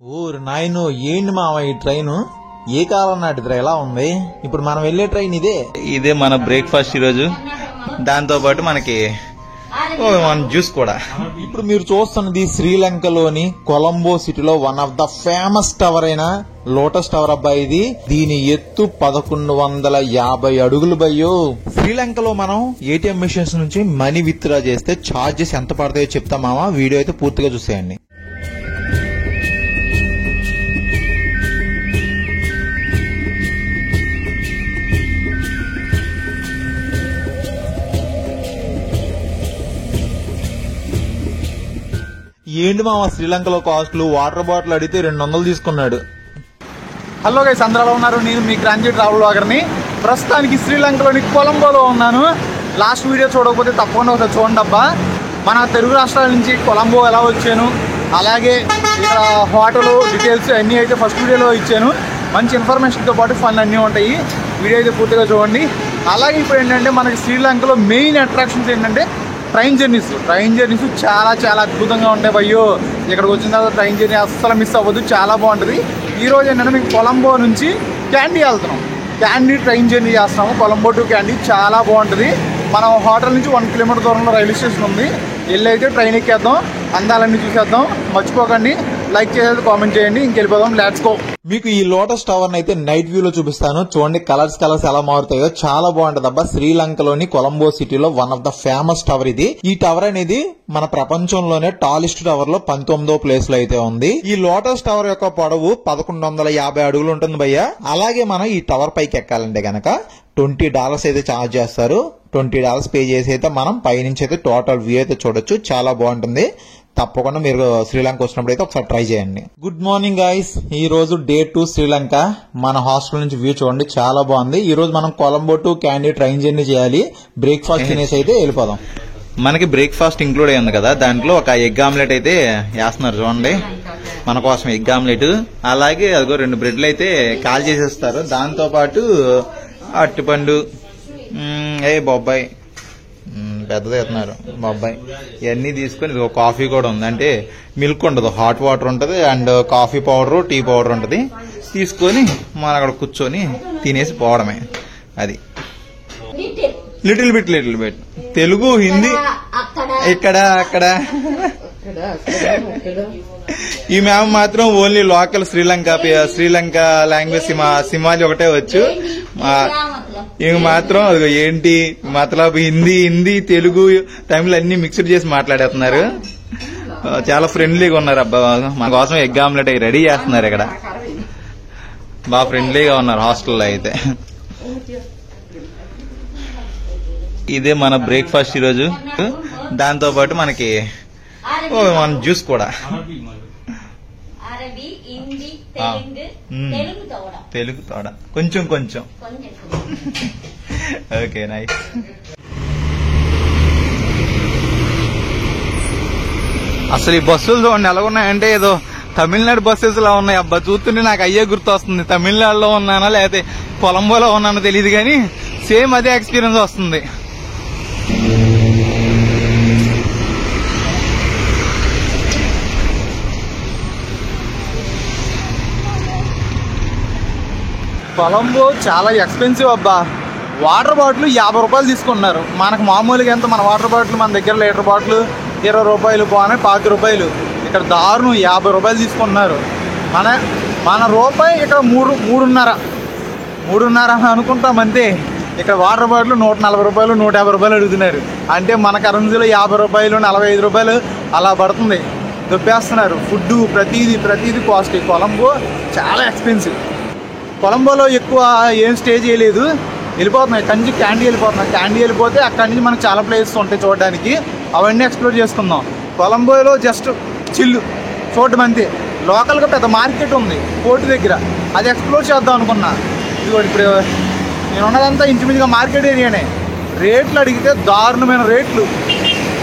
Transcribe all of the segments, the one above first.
ఊరు నాయను ఏంటి మామ ఈ ట్రైన్ ఏ కాలం నాటిదిరా ఎలా ఉంది? ఇప్పుడు మనం వెళ్లే ట్రైన్ ఇదే మన బ్రేక్ఫాస్ట్ ఈరోజు. దాంతో పాటు మనకి జ్యూస్ కూడా. ఇప్పుడు మీరు చూస్తున్నది శ్రీలంకలోని కొలంబో సిటీలో one of the famous tower అయిన లోటస్ టవర్ అబ్బాయి. ఇది దీని ఎత్తు 1150 అడుగులు బయ్యో. శ్రీలంకలో మనం ఏటీఎం మిషన్స్ నుంచి మనీ విత్ డ్రా చేస్తే ఛార్జెస్ ఎంత పడతాయో చెప్తా మామ, వీడియో అయితే పూర్తిగా చూసేయండి. ఏంటి మామ శ్రీలంకలో కాస్ట్లు? వాటర్ బాటిల్ అడిగితే 200 తీసుకున్నాడు. హలో గైస్, అందరూ ఉన్నారు. నేను మీ క్రాంతి ట్రావెల్ బ్లాగర్ని. ప్రస్తుతానికి శ్రీలంకలోని కొలంబోలో ఉన్నాను. లాస్ట్ వీడియో చూడకపోతే తప్పకుండా ఒకసారి చూడండి అబ్బా. మన తెలుగు రాష్ట్రాల నుంచి కొలంబో ఎలా వచ్చాను, అలాగే ఇక్కడ హోటల్ డీటెయిల్స్ అన్నీ అయితే ఫస్ట్ వీడియోలో ఇచ్చాను. మంచి ఇన్ఫర్మేషన్తో పాటు ఫన్ అన్నీ ఉంటాయి. వీడియో అయితే పూర్తిగా చూడండి. అలాగే ఇప్పుడు ఏంటంటే మనకి శ్రీలంకలో మెయిన్ అట్రాక్షన్స్ ఏంటంటే ట్రైన్ జర్నీస్ చాలా చాలా అద్భుతంగా ఉంటాయి భయ్యో. ఇక్కడికి వచ్చిన తర్వాత ట్రైన్ జర్నీ అస్సలు మిస్ అవ్వద్దు, చాలా బాగుంటుంది. ఈరోజు ఏంటంటే మీకు కొలంబో నుంచి క్యాండీ వెళ్తున్నాం. క్యాండీ ట్రైన్ జర్నీ చేస్తున్నాము, కొలంబో టు క్యాండీ. చాలా బాగుంటుంది. మనం హోటల్ నుంచి 1 కిలోమీటర్ దూరంలో రైల్వే స్టేషన్ ఉంది. వెళ్ళి అయితే ట్రైన్ ఎక్కేద్దాం, అందాలన్నీ చూసేద్దాం. మర్చిపోకండి, లైక్ చేసేది, కామెంట్ చేయండి. ఇంకెళ్ళిపోదాం, లెట్స్ గో. మీకు ఈ లోటస్ టవర్ అయితే నైట్ వ్యూ లో చూపిస్తాను. చూడండి కలర్స్ ఎలా మారుతాయో, చాలా బాగుంటది అబ్బా. శ్రీలంకలోని కొలంబో సిటీలో one of the famous tower ఇది. ఈ టవర్ అనేది మన ప్రపంచంలోనే టాలెస్ట్ టవర్ లో 19వ ప్లేస్ లో అయితే ఉంది. ఈ లోటస్ టవర్ యొక్క పొడవు 1150 అడుగులు ఉంటుంది భయ్య. అలాగే మనం ఈ టవర్ పైకి ఎక్కాలంటే గనక $20 అయితే ఛార్జ్ చేస్తారు. $20 పే చేసి అయితే మనం పైనుంచి అయితే టోటల్ వ్యూ అయితే చూడొచ్చు. చాలా బాగుంటుంది. తప్పకుండా మీరు శ్రీలంక వచ్చినప్పుడు అయితే ఒకసారి ట్రై చేయండి. గుడ్ మార్నింగ్ గైస్, ఈ రోజు డే 2 శ్రీలంక. మన హాస్టల్ నుంచి వ్యూ చూడండి, చాలా బాగుంది. ఈ రోజు మనం Colombo to candy train journey చేయాలి. బ్రేక్ఫాస్ట్ తినేసి అయితే వెళ్ళిపోదాం. మనకి బ్రేక్ఫాస్ట్ ఇంక్లూడ్ అయ్యింది కదా, దాంట్లో ఒక ఎగ్ ఆమ్లెట్ అయితే వేస్తున్నారు చూడండి మన కోసం. ఎగ్ ఆమ్లెట్, అలాగే అదిగో 2 బ్రెడ్లు అయితే కాల్ చేసేస్తారు. దాంతో పాటు అరటిపండు, బొబ్బాయి పెద్దది ఎత్తున్నారు బొబ్బాయి, ఇవన్నీ తీసుకొని ఇది కాఫీ కూడా ఉంది. అంటే మిల్క్ ఉండదు, హాట్ వాటర్ ఉంటుంది and coffee powder, tea powder ఉంటుంది. తీసుకొని మనం అక్కడ కూర్చొని తినేసి పోవడమే. అది లిటిల్ బిట్ తెలుగు, హిందీ, ఇక్కడ అక్కడ. ఈ మ్యామ్ మాత్రం ఓన్లీ లోకల్ శ్రీలంక లాంగ్వేజ్ సింహాలి ఒకటే వచ్చు. ఇవి మాత్రం ఏంటి మతలబ్ హిందీ, తెలుగు, తమిళ్ అన్ని మిక్స్డ్ చేసి మాట్లాడేస్తున్నారు. చాలా ఫ్రెండ్లీగా ఉన్నారు అబ్బా. మన కోసం ఎగ్ ఆమ్లెట్ అవి రెడీ చేస్తున్నారు. ఇక్కడ బాగా ఫ్రెండ్లీగా ఉన్నారు హాస్టల్లో అయితే. ఇదే మన బ్రేక్ఫాస్ట్ ఈరోజు. దాంతో పాటు మనకి జ్యూస్ కూడా. తెలుగు తోడ కొంచెం ఓకే, నైస్. అసలు ఈ బస్సులు చూడండి ఎలా ఉన్నాయంటే ఏదో తమిళనాడు బస్సెస్ లా ఉన్నాయి అబ్బా. చూస్తుంటే నాకు అయ్యే గుర్తు వస్తుంది. తమిళనాడులో ఉన్నానా లేకపోతే కొలంబోలో ఉన్నానో తెలియదు కానీ సేమ్ అదే ఎక్స్పీరియన్స్ వస్తుంది. కొలంబో చాలా ఎక్స్పెన్సివ్ అబ్బా. వాటర్ బాటిల్ 50 రూపాయలు తీసుకున్నారు. మనకు మామూలుగా ఎంత మన వాటర్ బాటిల్, మన దగ్గర లీటర్ బాటిల్ 20 రూపాయలు, పోనీ 25 రూపాయలు. ఇక్కడ దారుణం 50 రూపాయలు తీసుకున్నారు. మన రూపాయి ఇక్కడ 3.5 అనుకుంటాం అంతే. ఇక్కడ వాటర్ బాటిల్ 140 రూపాయలు, 150 రూపాయలు అడుగుతున్నారు. అంటే మన కరెన్సీలో 50 రూపాయలు, 45 రూపాయలు అలా పడుతుంది. దొబ్బేస్తున్నారు. ఫుడ్ ప్రతిదీ కాస్ట్. కొలంబో చాలా ఎక్స్పెన్సివ్. కొలంబోలో ఎక్కువ ఏం స్టే చేయలేదు, వెళ్ళిపోతున్నాయి. క్యాండీ వెళ్ళిపోతే అక్కడి నుంచి మనకు చాలా ప్లేసెస్ ఉంటాయి చూడడానికి. అవన్నీ ఎక్స్ప్లోర్ చేసుకుందాం. కొలంబోలో జస్ట్ చిల్లు చూడడం అంతే. లోకల్గా పెద్ద మార్కెట్ ఉంది పోర్టు దగ్గర, అది ఎక్స్ప్లోర్ చేద్దాం అనుకున్నా. ఇదిగో ఇప్పుడు నేను ఉన్నదంతా ఇంచుమించుగా మార్కెట్ ఏరియానే. రేట్లు అడిగితే దారుణమైన రేట్లు.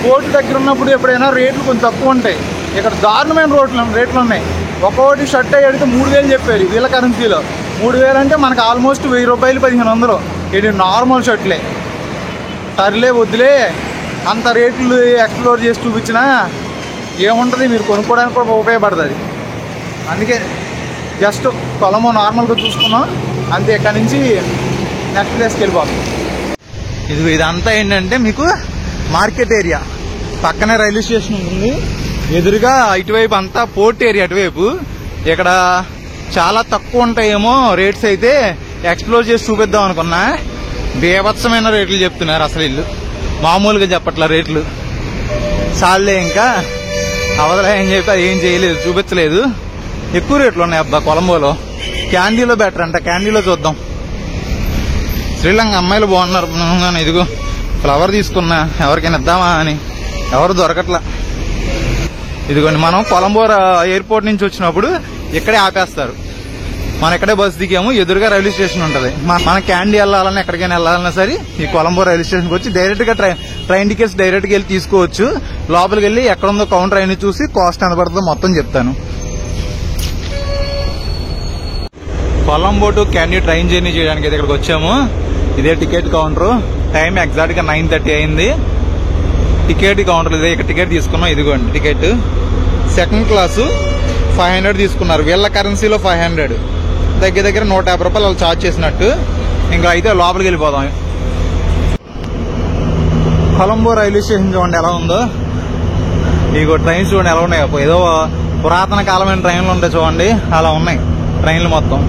పోర్టు దగ్గర ఉన్నప్పుడు ఎప్పుడైనా రేట్లు కొంచెం తక్కువ ఉంటాయి. ఇక్కడ దారుణమైన రేట్లు ఉన్నాయి. ఒక్కొక్కటి షర్ట్ అడిగితే 3000 చెప్పారు వీళ్ళ కరెన్సీలో. 3000 అంటే మనకు ఆల్మోస్ట్ 1000 రూపాయలు, 1500. ఇది నార్మల్ షర్ట్లే. సర్లే వద్దులే, అంత రేట్లు ఎక్స్ప్లోర్ చేసి చూపించినా ఏముంటుంది, మీరు కొనుక్కోవడానికి కూడా ఉపయోగపడుతుంది. అందుకే జస్ట్ కొలంబో నార్మల్గా చూసుకున్నాం అంతే. ఇక్కడ నుంచి నెక్స్ట్ ప్లేస్కి వెళ్ళిపోతాం. ఇదంతా ఏంటంటే మీకు మార్కెట్ ఏరియా, పక్కనే రైల్వే స్టేషన్ ఉంది, ఎదురుగా ఇటువైపు అంతా పోర్ట్ ఏరియా. అటువైపు ఇక్కడ చాలా తక్కువ ఉంటాయేమో రేట్స్, అయితే ఎక్స్ప్లోర్ చేసి చూపిద్దాం అనుకున్నా. బీభత్సమైన రేట్లు చెప్తున్నారు అసలు ఇల్లు, మామూలుగా చెప్పట్ల రేట్లు. చాలే ఇంకా అవదలే అని చెప్పి అది ఏం చేయలేదు, చూపించలేదు. ఎక్కువ రేట్లు ఉన్నాయి అబ్బా కొలంబోలో. క్యాండీలో బెటర్ అంట, క్యాండీలో చూద్దాం. శ్రీలంక అమ్మాయిలు బాగున్నారు. ఇదిగో ఫ్లవర్ తీసుకున్నా, ఎవరికైనా ఇద్దామా అని, ఎవరు దొరకట్లా. ఇదిగోండి, మనం కొలంబో ఎయిర్పోర్ట్ నుంచి వచ్చినప్పుడు ఇక్కడే ఆపేస్తారు. మనం ఇక్కడే బస్సు దిగాము, ఎదురుగా రైల్వే స్టేషన్ ఉంటుంది. మన క్యాండీ వెళ్ళాలన్నా ఎక్కడికైనా వెళ్ళాలన్నా సరే ఈ కొలంబో రైల్వే స్టేషన్కి వచ్చి డైరెక్ట్ గా ట్రైన్ టికెట్స్ డైరెక్ట్ గా వెళ్ళి తీసుకోవచ్చు. లోపలికి వెళ్ళి ఎక్కడ ఉందో కౌంటర్ అయినా చూసి కాస్ట్ ఎంత పడుతుందో మొత్తం చెప్తాను. Colombo to candy train journey చేయడానికి అయితే ఇక్కడికి వచ్చాము. ఇదే టికెట్ కౌంటర్. టైం ఎగ్జాక్ట్ గా 9:30 అయింది. టికెట్ కౌంటర్ ఇదే, ఇక్కడ టికెట్ తీసుకున్నాం. ఇదిగోండి టికెట్. సెకండ్ క్లాసు 500 తీసుకున్నారు, వీళ్ళ కరెన్సీలో 500, దగ్గర దగ్గర 150 రూపాయలు వాళ్ళు ఛార్జ్ చేసినట్టు. ఇంకా అయితే లోపలికి వెళ్ళిపోదాం. కొలంబో రైల్వే స్టేషన్ చూడండి ఎలా ఉందో. ఇగో ట్రైన్స్ చూడండి ఎలా ఉన్నాయి. ఏదో పురాతన కాలమైన ట్రైన్లు ఉంటాయి చూడండి, అలా ఉన్నాయి ట్రైన్లు మొత్తం.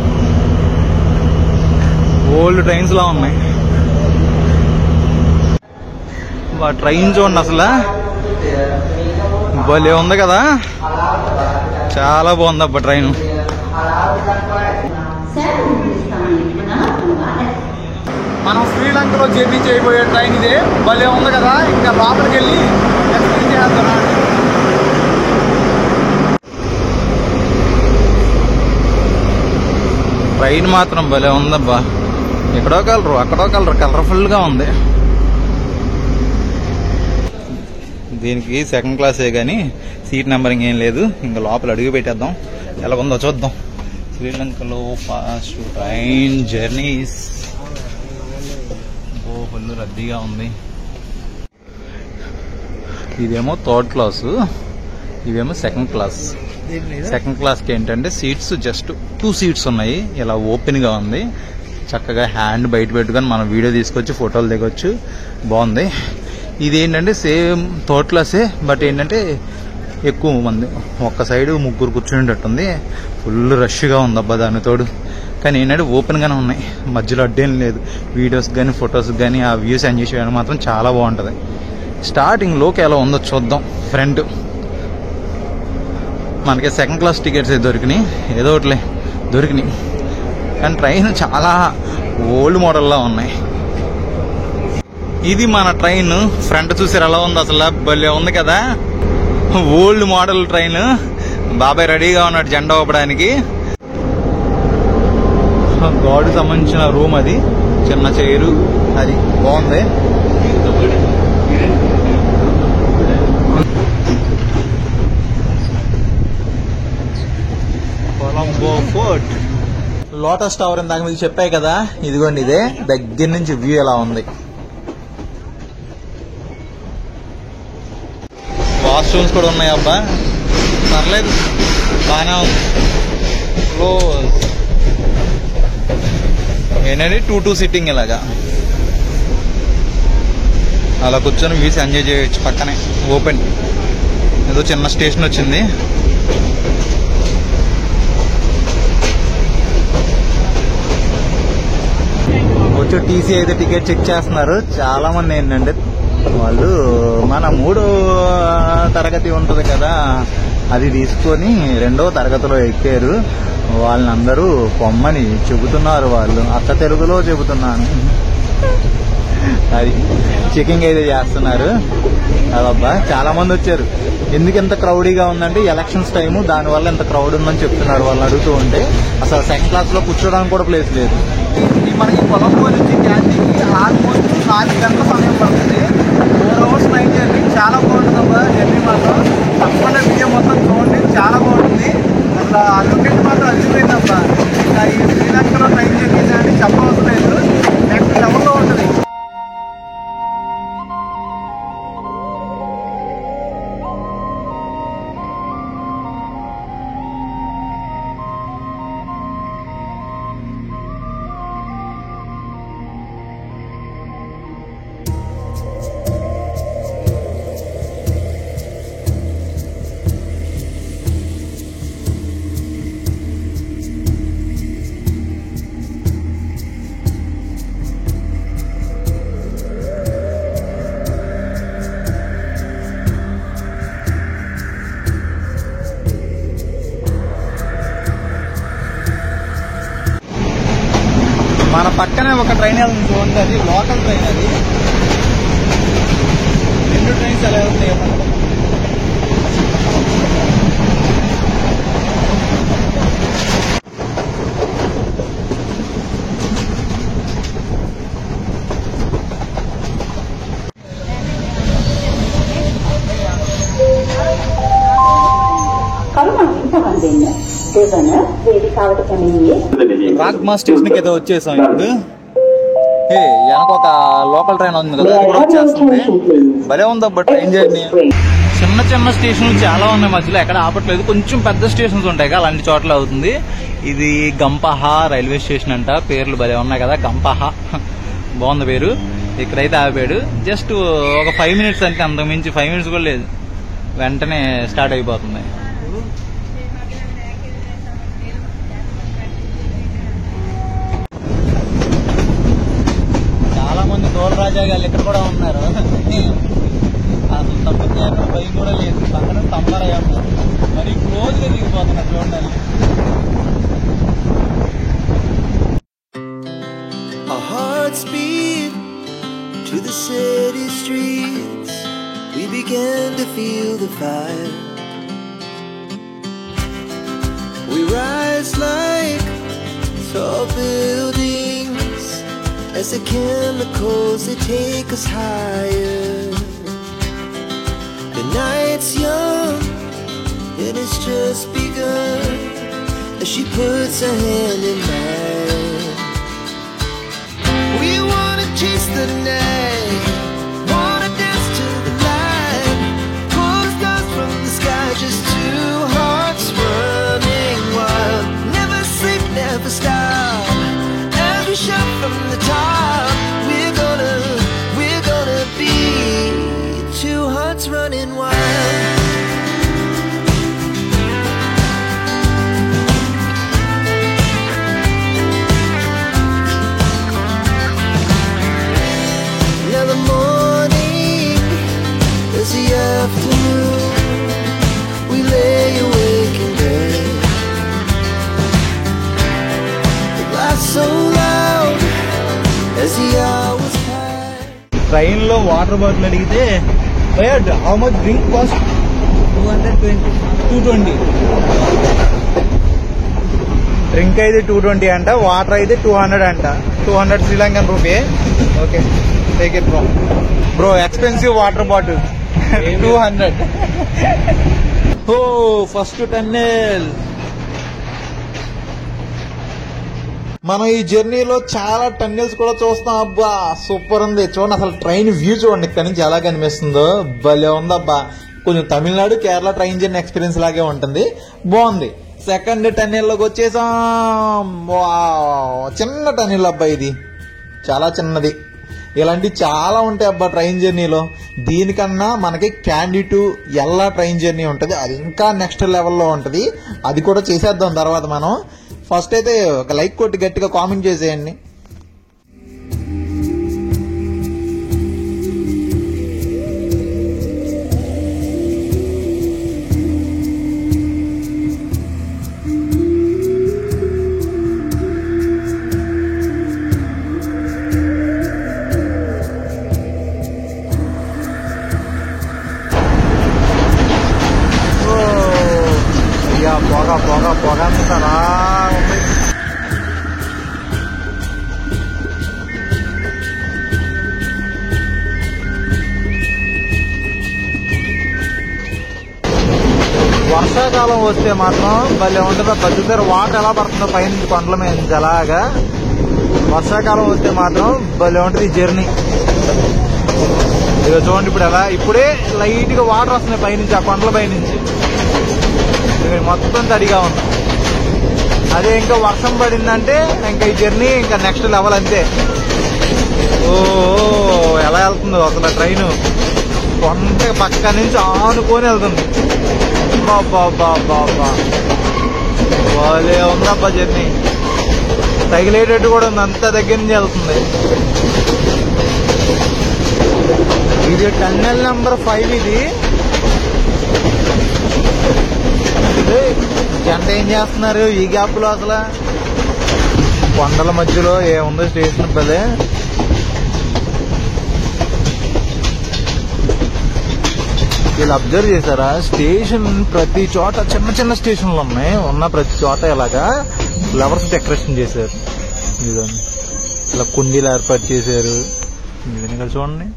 ఓల్డ్ ట్రైన్స్ లా ఉన్నాయి. ట్రైన్ చూడండి అసలు భలే ఉంది కదా, చాలా బాగుంది అబ్బా ట్రైన్. మనం శ్రీలంకలో జర్నీ చేయబోయే ట్రైన్ ఇదే, భలే ఉంది కదా. ఇంకా లోపలికి వెళ్ళి ఎక్స్ప్లెయిన్ చేద్దాం. ట్రైన్ మాత్రం భలే ఉందబ్బా, ఎక్కడో కలరు అక్కడో కలరు, కలర్ఫుల్ గా ఉంది. దీనికి సెకండ్ క్లాసే కానీ సీట్ నెంబరింగ్ ఏం లేదు. ఇంకా లోపల అడుగు పెట్టేద్దాం, ఎలా ఉందో చూద్దాం. శ్రీలంకలో ఫాస్ట్ ట్రైన్ జర్నీస్. ఫుల్ రద్దీగా ఉంది. ఇదేమో థర్డ్ క్లాసు, ఇవేమో సెకండ్ క్లాస్. సెకండ్ క్లాస్కి ఏంటంటే సీట్స్ జస్ట్ 2 సీట్స్ ఉన్నాయి. ఇలా ఓపెన్ గా ఉంది, చక్కగా హ్యాండ్ బయట పెట్టుకొని మనం వీడియో తీసుకొచ్చి ఫోటోలు దిగొచ్చు, బాగుంది. ఇది ఏంటంటే సేమ్ థర్డ్ క్లాసే, బట్ ఏంటంటే ఎక్కువ మంది, ఒక్క సైడ్ 3 కూర్చునేటట్టుంది. ఫుల్ రష్గా ఉంది అబ్బా దాని తోడు. కానీ ఏంటంటే ఓపెన్ గానే ఉన్నాయి, మధ్యలో అడ్డేం లేదు. వీడియోస్ కానీ ఫొటోస్ కానీ ఆ వ్యూస్ ఎంజాయ్ చేయడానికి మాత్రం చాలా బాగుంటుంది. స్టార్టింగ్ లోకి ఎలా ఉందో చూద్దాం. ఫ్రంట్ మనకి సెకండ్ క్లాస్ టికెట్స్ దొరికినాయి, ఏదో ఒకటిలే దొరికినాయి. కానీ ట్రైన్ చాలా ఓల్డ్ మోడల్లా ఉన్నాయి. ఇది మన ట్రైన్. ఫ్రంట్ చూసారు ఎలా ఉంది అసలు, భలే ఉంది కదా. Old model train. బాబాయ్ రెడీగా ఉన్నాడు జెండా ఊపడానికి. గాడ్ సంబంధించిన రూమ్ అది, చిన్న చైరు, అది బాగుంది. కొలంబో ఫోర్ట్. లోటస్ టవర్ ఇందాక మీకు చెప్పాయి కదా, ఇదిగోండి ఇదే. దగ్గర నుంచి వ్యూ ఎలా ఉంది. వాష్రూమ్స్ కూడా ఉన్నాయి అబ్బా, పర్లేదు బాగానే ఉంది. క్లోజ్ ఏంటంటే 2 సిట్టింగ్ ఇలాగా అలా కూర్చొని వ్యూస్ ఎంజాయ్ చేయొచ్చు. పక్కనే ఓపెన్ ఏదో చిన్న స్టేషన్ వచ్చింది. వచ్చి టీసీ అయితే టికెట్ చెక్ చేస్తున్నారు. చాలా మంది ఏంటంటే వాళ్ళు మన 3వ తరగతి ఉంటుంది కదా, అది తీసుకొని 2వ తరగతిలో ఎక్కారు. వాళ్ళని అందరూ పొమ్మని చెబుతున్నారు. వాళ్ళు అత్త తెలుగులో చెబుతున్నాను. అది చెకింగ్ అయితే చేస్తున్నారు. అదబ్బా చాలా మంది వచ్చారు. ఎందుకు ఎంత క్రౌడీగా ఉందంటే ఎలక్షన్స్ టైము, దానివల్ల ఎంత క్రౌడ్ ఉందని చెప్తున్నారు వాళ్ళు అడుగుతూ ఉంటే. అసలు సెకండ్ క్లాస్ లో కూర్చోడానికి కూడా ప్లేస్ లేదు. మనకి కొలంబో నుంచి క్యాంటీన్కి ఆల్మోస్ట్ 4 గంటల సమయం పడుతుంది. 4 అవర్స్ నైట్ జర్నీ. చాలా బాగుంటుంది అబ్బా జర్నీ మాత్రం. తప్పకుండా వీడియో మొత్తం చూడండి, చాలా బాగుంటుంది. అసలు ఆ లొకేషన్ మాత్రం అదిపోయిందబ్బా. ఇంకా ఈ శ్రీలంకలో ట్రైన్ జర్నీ అని చెప్పవలసిన లేదు, నెక్స్ట్ లెవెల్లో ఉంటుంది. మన పక్కనే ఒక ట్రైన్ వెళ్తుంది చూడండి, అది లోకల్ ట్రైన్. అది 2 ట్రైన్స్ ఎలా వెళ్తాయి. రాగ్మా స్టేషన్ కి ఏదో వచ్చేసాం ఇప్పుడు. వెనక ఒక లోకల్ ట్రైన్ ఉంది కదా, అది కూడా వచ్చేస్తుంది. భలే ఉంది అబ్బా ట్రైన్ జర్నీ. చిన్న చిన్న స్టేషన్లు చాలా ఉన్నాయి, మధ్యలో ఎక్కడ ఆపట్లేదు. కొంచెం పెద్ద స్టేషన్స్ ఉంటాయి కదా, అలాంటి చోట్ల అవుతుంది. ఇది గంపహ రైల్వే స్టేషన్ అంట. పేర్లు భలే ఉన్నాయి కదా, గంపహ బాగుంది పేరు. ఇక్కడైతే ఆపాడు. జస్ట్ ఒక 5 minutes అంటే, అంతకు మించి 5 minutes కూడా లేదు, వెంటనే స్టార్ట్ అయిపోతుంది. చాలా మంది తోలరాజా గారు ఇక్కడ కూడా ఉన్నారు. అసలు తప్ప భయం కూడా లేదు. పక్కన తమ్మరయ్య ఉన్నారు, మరి క్లోజ్ గా దిగిపోతున్నారు చూడండి. Our hearts beat to the city streets. We began to feel the fire. We rise like tall buildings as the chemicals, they take us higher. The night's young and it's just begun as she puts her hand in mine. We wanna chase the night, wanna dance to the light, pull stars from the sky, just 2 hearts running wild. Never sleep, never stop, every shot from the top. We're gonna be 2 hearts running wild. Now the morning is the afternoon. We lay awake in bed. The glass so loud as the hours pass. Train లో water bottle అడిగితే how much drink cost 220. Drink అయితే 220 అంట, water అయితే 200 అంట. 200 Sri Lankan rupee. Okay, take it bro. Expensive water bottle 200. Oh first tunnel. మనం ఈ జర్నీలో చాలా టన్నెల్స్ కూడా చూస్తాం. అబ్బా సూపర్ ఉంది. చూడండి అసలు ట్రైన్ వ్యూ చూడండి, ఇక్కడ నుంచి ఎలా కనిపిస్తుందో. భలే ఉంది అబ్బా. కొంచెం Tamil Nadu Kerala train journey experience లాగే ఉంటుంది, బాగుంది. సెకండ్ టన్నెల్ లోకి వచ్చేసాం. చిన్న టన్నెల్ అబ్బా, ఇది చాలా చిన్నది. ఇలాంటి చాలా ఉంటాయి అబ్బా ట్రైన్ జర్నీలో. దీనికన్నా మనకి candy to Ella train journey ఉంటుంది, అది ఇంకా నెక్స్ట్ లెవెల్లో ఉంటుంది. అది కూడా చేసేద్దాం తర్వాత మనం. ఫస్ట్ అయితే ఒక లైక్ కొట్టి గట్టిగా కామెంట్ చేసేయండి. పొగ అంతారా ఉంది. వర్షాకాలం వస్తే మాత్రం భలే ఉంటుంది. బతుకుతారు వాటర్ ఎలా పడుతుందో పైనుంచి కొండల మీద నుంచి అలాగా. వర్షాకాలం వస్తే మాత్రం భలే ఉంటుంది ఈ జర్నీ. ఇక చూడండి ఇప్పుడు ఎలా, ఇప్పుడే లైట్ గా వాటర్ వస్తున్నాయి పైనుంచి, ఆ కొండల పైనుంచి. మొత్తం తడిగా ఉంది. అదే ఇంకా వర్షం పడిందంటే ఇంకా ఈ జర్నీ ఇంకా నెక్స్ట్ లెవెల్ అంతే. ఓ ఎలా వెళ్తుందో అసలు ట్రైన్, కొంత పక్క నుంచి ఆనుకొని వెళ్తుంది. బాబా భలే ఉందబ్బా జర్నీ. తగిలేటట్టు కూడా ఉంది, అంత దగ్గర నుంచి వెళ్తుంది. ఇది టన్నెల్ నెంబర్ 5. ఇది జంట ఏం చేస్తున్నారు ఈ గ్యాప్ లో అసలు? కొండల మధ్యలో ఏముందో స్టేషన్ భలే. వీళ్ళు అబ్జర్వ్ చేశారా, స్టేషన్ ప్రతి చోట చిన్న చిన్న స్టేషన్లు ఉన్నాయి. ఉన్న ప్రతి చోట ఇలాగా ఫ్లవర్స్ డెకరేషన్ చేశారు. ఇదండి ఇలా కుండీలు ఏర్పాటు చేశారు. ఇక్కడ చూడండి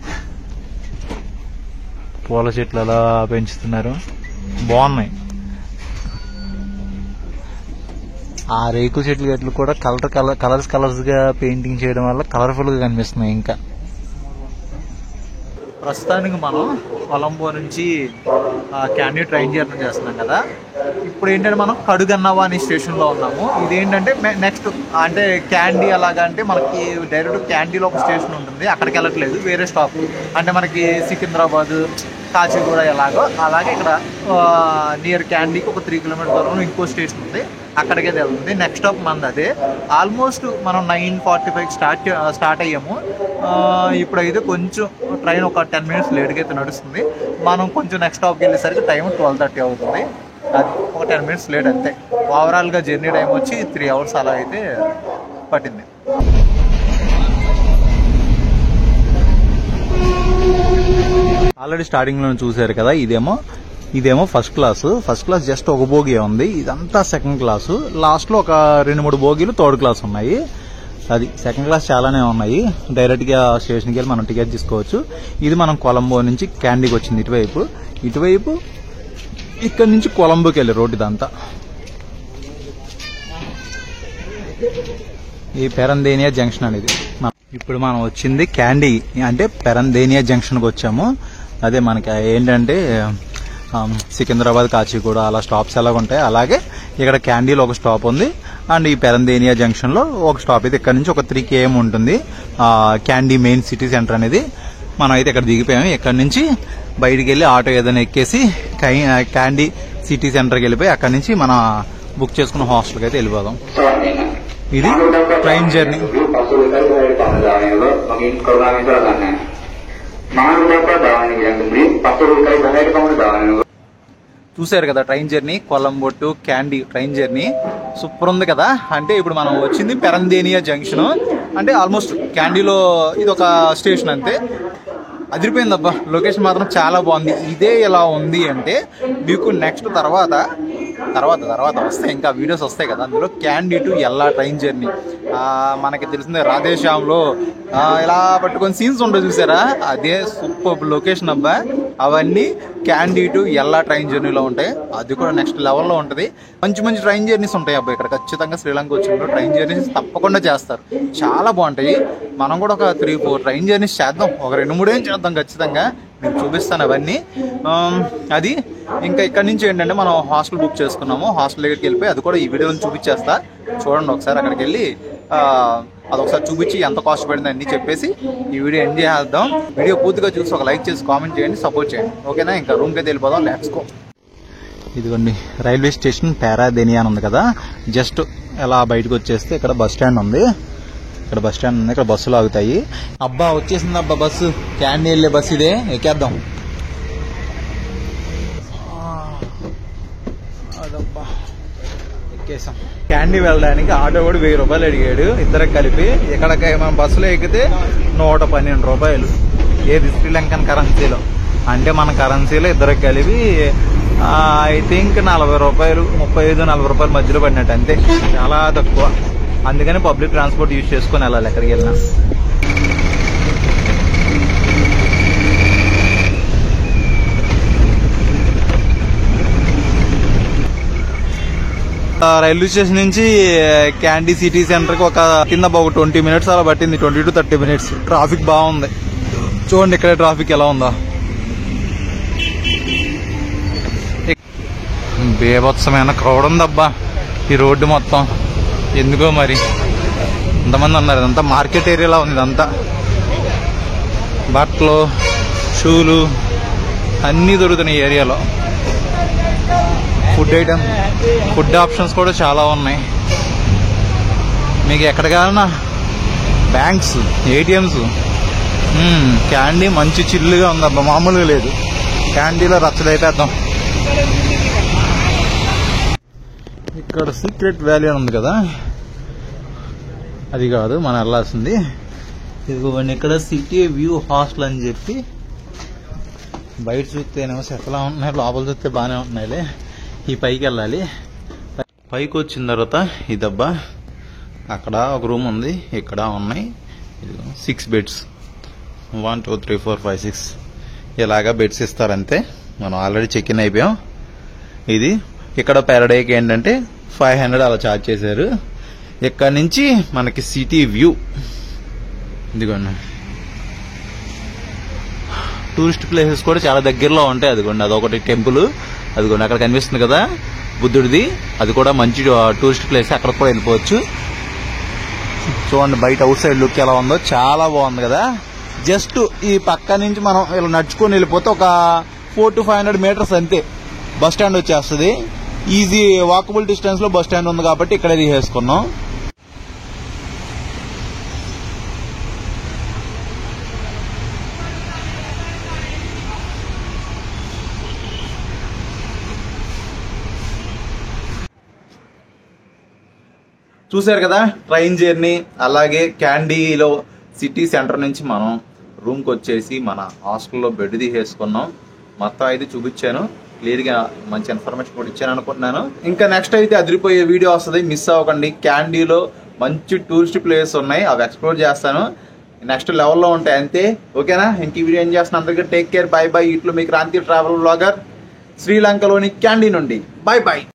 పూల చెట్లు అలా పెంచుతున్నారు, బాగున్నాయి. ఆ రేకు చెట్లు కూడా కలర్స్ గా పెయింటింగ్ చేయడం వల్ల కలర్ఫుల్ గా కనిపిస్తున్నాయి. ఇంకా ప్రస్తుతానికి మనం కొలంబో నుంచి క్యాండీ ట్రైన్ జర్నీ చేస్తున్నాం కదా. ఇప్పుడు ఏంటంటే మనం కడుగన్నవా అనే స్టేషన్ లో ఉన్నాము. ఇదేంటంటే నెక్స్ట్ అంటే క్యాండీ అలాగా అంటే మనకి డైరెక్ట్ క్యాండీలో ఒక స్టేషన్ ఉంటుంది, అక్కడికి వెళ్ళట్లేదు, వేరే స్టాప్. అంటే మనకి సికింద్రాబాద్, కాచిగూడ ఎలాగో అలాగే ఇక్కడ నియర్ క్యాండీకి ఒక 3 కిలోమీటర్ దూరంలో ఇంకో స్టేషన్ ఉంది, అక్కడికే వెళ్తుంది. నెక్స్ట్ స్టాప్ మనది అదే. ఆల్మోస్ట్ మనం 9:45 స్టార్ట్ అయ్యాము. ఇప్పుడైతే కొంచెం ట్రైన్ ఒక 10 మినిట్స్ లేట్గా అయితే నడుస్తుంది. మనం కొంచెం నెక్స్ట్ స్టాప్కి వెళ్ళేసరికి టైం 12:30 అవుతుంది. అది ఒక 10 మినిట్స్ లేట్ అంతే. ఓవరాల్గా జర్నీ టైం వచ్చి 3 అవర్స్ అలా అయితే పట్టింది. ఆల్రెడీ స్టార్టింగ్ లో చూసారు కదా, ఇదేమో ఫస్ట్ క్లాస్ జస్ట్ ఒక బోగి ఉంది. ఇదంతా సెకండ్ క్లాసు. లాస్ట్ లో ఒక 2-3 బోగీలు థర్డ్ క్లాస్ ఉన్నాయి. అది సెకండ్ క్లాస్ చాలానే ఉన్నాయి. డైరెక్ట్ గా స్టేషన్కి వెళ్ళి మనం టికెట్ తీసుకోవచ్చు. ఇది మనం కొలంబో నుంచి క్యాండీకి వచ్చింది. ఇటువైపు ఇక్కడ నుంచి కొలంబోకి వెళ్ళి రోడ్డు ఇదంతా. ఈ పెరందేనియా జంక్షన్ అనేది. ఇప్పుడు మనం వచ్చింది క్యాండీ అంటే పెరందేనియా జంక్షన్కి వచ్చాము. అదే మనకి ఏంటంటే సికింద్రాబాద్, కాచిగూడ అలా స్టాప్స్ ఎలాగ ఉంటాయి, అలాగే ఇక్కడ క్యాండీలో ఒక స్టాప్ ఉంది. అండ్ ఈ పెరందేనియా జంక్షన్ లో ఒక స్టాప్ అయితే ఇక్కడ నుంచి ఒక 3 km ఉంటుంది క్యాండీ మెయిన్ సిటీ సెంటర్ అనేది. మనం అయితే ఇక్కడ దిగిపోయాము. ఇక్కడ నుంచి బయటికి వెళ్ళి ఆటో ఏదైనా ఎక్కేసి క్యాండీ సిటీ సెంటర్కి వెళ్ళిపోయి అక్కడ నుంచి మన బుక్ చేసుకున్న హాస్టల్కి అయితే వెళ్ళిపోదాం. ఇది ట్రైన్ జర్నీ. చూసారు కదా train journey, Colombo to candy train journey super ఉంది కదా. అంటే ఇప్పుడు మనం వచ్చింది పెరందేనియా జంక్షన్. అంటే ఆల్మోస్ట్ క్యాండీలో ఇది ఒక స్టేషన్ అంతే. అదిరిపోయిందబ్బా, లొకేషన్ మాత్రం చాలా బాగుంది. ఇదే ఎలా ఉంది అంటే మీకు నెక్స్ట్ తర్వాత వస్తాయి, ఇంకా వీడియోస్ వస్తాయి కదా. అందులో candy to Ella train journey మనకి తెలిసిందే, రాధేశ్యామ్లో ఇలా పట్టుకొని సీన్స్ ఉంటాయి చూసారా, అదే సూపర్ లొకేషన్ అబ్బా. అవన్నీ క్యాండీ టు ఎల్లా ట్రైన్ జర్నీలో ఉంటాయి. అది కూడా నెక్స్ట్ లెవెల్లో ఉంటుంది. మంచి ట్రైన్ జర్నీస్ ఉంటాయి అబ్బా ఇక్కడ. ఖచ్చితంగా శ్రీలంక వచ్చినప్పుడు ట్రైన్ జర్నీస్ తప్పకుండా చేస్తారు, చాలా బాగుంటాయి. మనం కూడా ఒక 3-4 ట్రైన్ జర్నీస్ చేద్దాం, ఒక 2-3 ఏం చేద్దాం ఖచ్చితంగా. మీకు చూపిస్తాను అవన్నీ. అది ఇంకా ఇక్కడ నుంచి ఏంటంటే మనం హాస్టల్ బుక్ చేసుకున్నాము. హాస్టల్ దగ్గరికి వెళ్ళిపోయి అది కూడా ఈ వీడియోని చూపించేస్తా, చూడండి ఒకసారి. అక్కడికి వెళ్ళి అదొకసారి చూపించి ఎంత కాస్ట్ పడింది అన్ని చెప్పేసి ఈ వీడియో ఎండ్ చేద్దాం. వీడియో పూర్తిగా చూసి ఒక లైక్ చేసి కామెంట్ చేయండి, సపోర్ట్ చేయండి. ఓకేనా? ఇంకా రూమ్కి అయితే వెళ్ళిపోదాం. Let's go. ఇదిగోండి రైల్వే స్టేషన్ పెరందేనియా ఉంది కదా. జస్ట్ ఎలా బయటకు వచ్చేస్తే ఇక్కడ బస్ స్టాండ్ ఉంది. ఇక్కడ బస్సులు ఆగుతాయి. అబ్బా వచ్చేసింది అబ్బా బస్సు, క్యాండీ వెళ్ళే బస్సు ఇదే. ఎక్కేద్దాం. అదబ్బా ఎక్కేసాం. క్యాండీ వెళ్ళడానికి ఆటో కూడా 1000 రూపాయలు అడిగాడు ఇద్దరికి కలిపి. ఇక్కడ మనం బస్సులో ఎక్కితే 112 రూపాయలు. ఏది శ్రీలంకన్ కరెన్సీలో. అంటే మన కరెన్సీలో ఇద్దరికి కలిపి ఐ థింక్ 40 రూపాయలు, 35-40 రూపాయల మధ్యలో పడినట్టు, అంతే. చాలా తక్కువ. అందుకని పబ్లిక్ ట్రాన్స్పోర్ట్ యూజ్ చేసుకుని వెళ్ళాలి ఎక్కడికి వెళ్ళినా. రైల్వే స్టేషన్ నుంచి క్యాండీ సిటీ సెంటర్కి ఒక కింద ఒక 20 మినిట్స్ అలా పట్టింది, 20 to 30 మినిట్స్. ట్రాఫిక్ బాగుంది చూడండి, ఇక్కడ ట్రాఫిక్ ఎలా ఉందో. బేభత్సమైన క్రౌడ్ ఉందబ్బా ఈ రోడ్డు మొత్తం. ఎందుకో మరి ఎంతమంది ఉన్నారు. ఇదంతా మార్కెట్ ఏరియాలో ఉంది. ఇదంతా బట్టలు, షూలు అన్నీ దొరుకుతున్నాయి ఈ ఏరియాలో. ఫుడ్ ఆప్షన్స్ కూడా చాలా ఉన్నాయి. మీకు ఎక్కడ కావాలన్నా బ్యాంక్స్, ఏటీఎంస్. క్యాండీ మంచి చిల్లుగా ఉందబ్బా, మామూలుగా లేదు. క్యాండీలో రచ్చదైపేద్దాం. ఇక్కడ సీక్రెట్ వ్యాలీ అని ఉంది కదా, అది కాదు మనం వెళ్ళాల్సింది. ఇదిగోండి ఇక్కడ సిటీ వ్యూ హాస్టల్ అని చెప్పి, బయట చూస్తేనేమో ఎట్లా ఉంటున్నాయి, లోపల చూస్తే బాగానే ఉంటున్నాయిలే. ఈ పైకి వెళ్ళాలి. పైకి వచ్చిన తర్వాత ఇదబ్బా అక్కడ ఒక రూమ్ ఉంది, ఇక్కడ ఉన్నాయి 6 బెడ్స్. 1 2 3 4 5 6 ఇలాగా బెడ్స్ ఇస్తారంతే. మనం ఆల్రెడీ చెక్ ఇన్ అయిపోయాం. ఇది ఇక్కడ పెర్ డేకి ఏంటంటే 500 అలా ఛార్జ్ చేశారు. ఇక్కడ నుంచి మనకి సిటీ వ్యూ ఇదిగోండి. టూరిస్ట్ ప్లేసెస్ కూడా చాలా దగ్గరలో ఉంటాయి. అదిగోండి అదొకటి టెంపుల్, అదిగోండి అక్కడ కనిపిస్తుంది కదా బుద్ధుడిది, అది కూడా మంచి టూరిస్ట్ ప్లేస్, అక్కడ కూడా వెళ్ళిపోవచ్చు. చూడండి బయట అవుట్ సైడ్ లుక్ ఎలా ఉందో, చాలా బాగుంది కదా. జస్ట్ ఈ పక్క నుంచి మనం ఇలా నడుచుకొని వెళ్ళిపోతే ఒక 400 to 500 మీటర్స్ అంతే బస్ స్టాండ్ వచ్చేస్తుంది. ఈజీ వాకబుల్ డిస్టెన్స్ లో బస్ స్టాండ్ ఉంది కాబట్టి ఇక్కడే తీసేసుకున్నాం. చూసారు కదా ట్రైన్ జర్నీ. అలాగే క్యాండీలో సిటీ సెంటర్ నుంచి మనం రూమ్కి వచ్చేసి మన హాస్టల్లో బెడ్ తీసేసుకున్నాం. మొత్తం అయితే చూపించాను క్లియర్గా, మంచి ఇన్ఫర్మేషన్ కూడా ఇచ్చాను అనుకుంటున్నాను. ఇంకా నెక్స్ట్ అయితే అదిరిపోయే వీడియో వస్తుంది, మిస్ అవ్వకండి. క్యాండీలో మంచి టూరిస్ట్ ప్లేస్ ఉన్నాయి, అవి ఎక్స్ప్లోర్ చేస్తాను. నెక్స్ట్ లెవెల్లో ఉంటాయి అంతే. ఓకేనా? ఇంక ఈ వీడియో ఏం చేస్తాను, అందరికీ టేక్ కేర్, బై బై. ఇట్లు మీ క్రాంతి ట్రావెల్ బ్లాగర్ శ్రీలంకలోని క్యాండీ నుండి. By by.